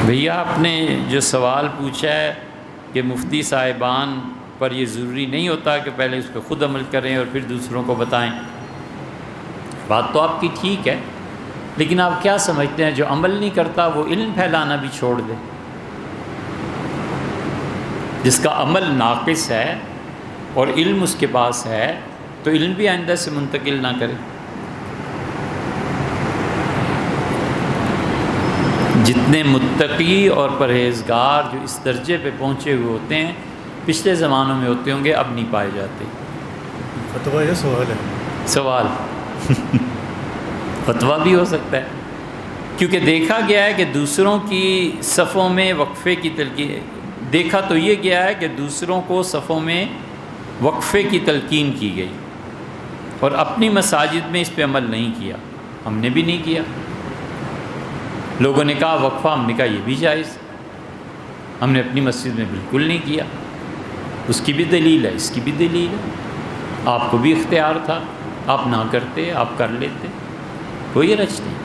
بھیا آپ نے جو سوال پوچھا ہے کہ مفتی صاحبان پر یہ ضروری نہیں ہوتا کہ پہلے اس پہ خود عمل کریں اور پھر دوسروں کو بتائیں، بات تو آپ کی ٹھیک ہے، لیکن آپ کیا سمجھتے ہیں جو عمل نہیں کرتا وہ علم پھیلانا بھی چھوڑ دے؟ جس کا عمل ناقص ہے اور علم اس کے پاس ہے تو علم بھی آئندہ سے منتقل نہ کرے۔ جتنے متقی اور پرہیزگار جو اس درجے پہ پہنچے ہوئے ہوتے ہیں پچھلے زمانوں میں ہوتے ہوں گے، اب نہیں پائے جاتے۔ فتویٰ یا سوال ہے؟ سوال فتویٰ بھی ہو سکتا ہے، کیونکہ دیکھا گیا ہے کہ دوسروں کی صفوں میں وقفے کی تلقین، دیکھا تو یہ گیا ہے کہ دوسروں کو صفوں میں وقفے کی تلقین کی گئی اور اپنی مساجد میں اس پہ عمل نہیں کیا، ہم نے بھی نہیں کیا۔ لوگوں نے کہا وقفہ، ہم نے کہا یہ بھی جائز، ہم نے اپنی مسجد میں بالکل نہیں کیا۔ اس کی بھی دلیل ہے، اس کی بھی دلیل ہے، آپ کو بھی اختیار تھا، آپ نہ کرتے، آپ کر لیتے، کوئی رچ نہیں۔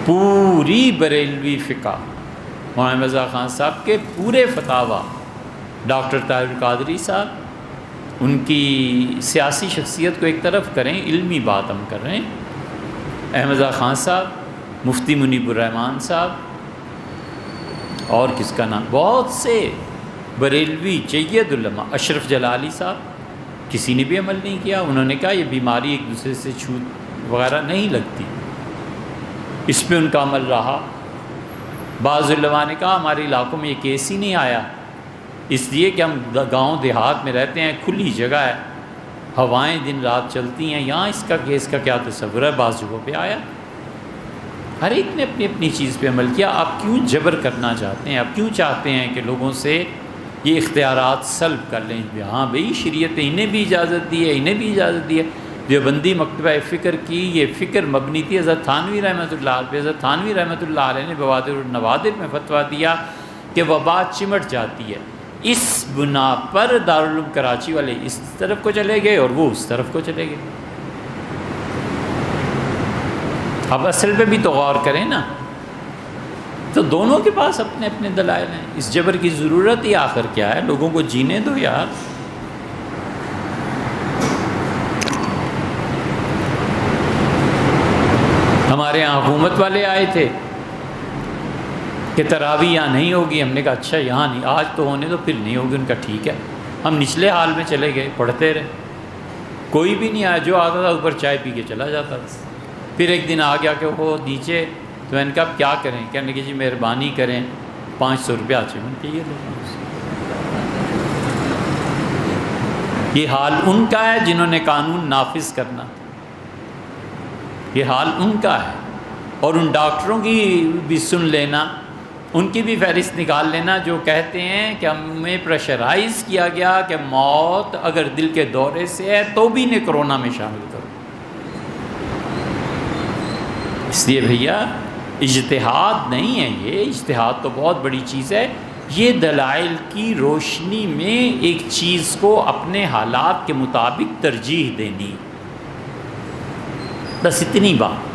پوری بریلوی فقہ مولانا رضا خان صاحب کے پورے فتاویٰ، ڈاکٹر طاہر القادری صاحب، ان کی سیاسی شخصیت کو ایک طرف کریں، علمی بات ہم کر رہے ہیں، احمد رضا خان صاحب، مفتی منیب الرحمان صاحب، اور کس کا نام، بہت سے بریلوی جید علماء، اشرف جلالی صاحب، کسی نے بھی عمل نہیں کیا۔ انہوں نے کہا یہ بیماری ایک دوسرے سے چھوت وغیرہ نہیں لگتی، اس پہ ان کا عمل رہا۔ بعض علماء نے کہا ہمارے علاقوں میں یہ کیس ہی نہیں آیا، اس لیے کہ ہم گاؤں دیہات میں رہتے ہیں، کھلی جگہ ہے، ہوائیں دن رات چلتی ہیں، یہاں اس کا کیس کا کیا تصور ہے، بعض جگہوں پہ آیا۔ ہر ایک نے اپنی اپنی چیز پہ عمل کیا۔ آپ کیوں جبر کرنا چاہتے ہیں؟ آپ کیوں چاہتے ہیں کہ لوگوں سے یہ اختیارات سلب کر لیں؟ ہاں بھئی، شریعت نے انہیں بھی اجازت دی ہے، انہیں بھی اجازت دی ہے۔ دیوبندی مکتبہ فکر کی یہ فکر مبنی تھی حضرت تھانوی رحمۃ اللہ علیہ پہ۔ حضرت تھانوی رحمۃ اللہ علیہ نے بوادر النوادر میں فتویٰ دیا کہ وبا چمٹ جاتی ہے، اس بنا پر دارالعلوم کراچی والے اس طرف کو چلے گئے اور وہ اس طرف کو چلے گئے۔ اب اصل پہ بھی تو غور کریں نا، تو دونوں کے پاس اپنے اپنے دلائل ہیں۔ اس جبر کی ضرورت ہی آخر کیا ہے؟ لوگوں کو جینے دو یار۔ ہمارے یہاں حکومت والے آئے تھے کہ تراویح یہاں نہیں ہوگی، ہم نے کہا اچھا یہاں نہیں، آج تو ہونے دو، پھر نہیں ہوگی۔ ان کا ٹھیک ہے، ہم نچلے حال میں چلے گئے، پڑھتے رہے، کوئی بھی نہیں آیا، جو آتا تھا اوپر چائے پی کے چلا جاتا تھا۔ پھر ایک دن آ گیا کہ وہ نیچے، تو میں نے کہا اب کیا کریں؟ کہنے کہ جی مہربانی کریں 500 روپیہ چاہیے، کہ یہ لو۔ یہ حال ان کا ہے جنہوں نے قانون نافذ کرنا، یہ حال ان کا ہے۔ اور ان ڈاکٹروں کی بھی سن لینا، ان کی بھی فہرست نکال لینا جو کہتے ہیں کہ ہمیں پریشرائز کیا گیا کہ موت اگر دل کے دورے سے ہے تو بھی انہیں کرونا میں شامل کرو۔ اس لیے بھیا اجتہاد نہیں ہے، یہ اجتہاد تو بہت بڑی چیز ہے، یہ دلائل کی روشنی میں ایک چیز کو اپنے حالات کے مطابق ترجیح دینی، بس اتنی بات۔